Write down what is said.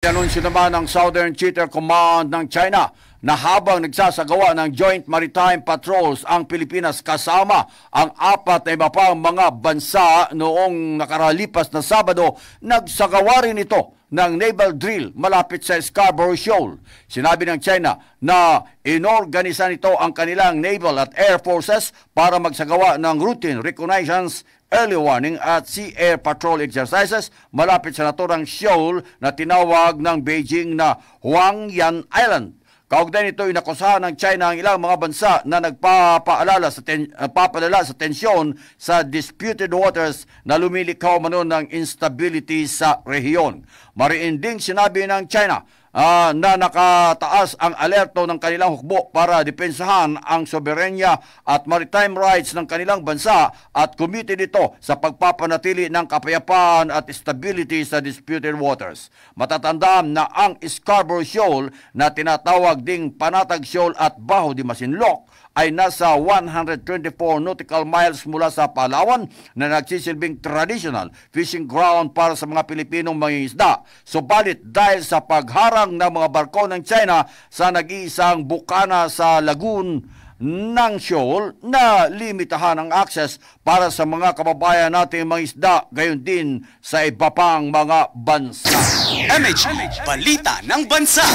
Anunsyo naman ng Southern Theater Command ng China na habang nagsasagawa ng Joint Maritime Patrols ang Pilipinas kasama ang apat na iba pang mga bansa noong nakaralipas na Sabado, nagsagawa rin ito ng naval drill malapit sa Scarborough Shoal. Sinabi ng China na inorganisa nito ang kanilang naval at air forces para magsagawa ng routine reconnaissance, early warning at sea air patrol exercises malapit sa naturang shoal na tinawag ng Beijing na Huangyan Island. Kaugnay nito, inakusahan ng China ang ilang mga bansa na nagpapaalala sa tensyon sa disputed waters na lumilikaw mano ng instability sa rehiyon. Mariin ding sinabi ng China na nakataas ang alerto ng kanilang hukbo para depensahan ang soberenya at maritime rights ng kanilang bansa at committed ito sa pagpapanatili ng kapayapaan at stability sa disputed waters. Matatandaan na ang Scarborough Shoal na tinatawag ding Panatag Shoal at Baho de Masinloc ay nasa 124 nautical miles mula sa Palawan na nagsisilbing traditional fishing ground para sa mga Pilipinong mangingisda. Subalit dahil sa pagharang ng mga barko ng China sa nag-iisang bukana sa lagoon ng shoal na limitahan ang access para sa mga kababayan nating mangisda, gayon din sa iba pang mga bansa. MH Balita ng Bansa.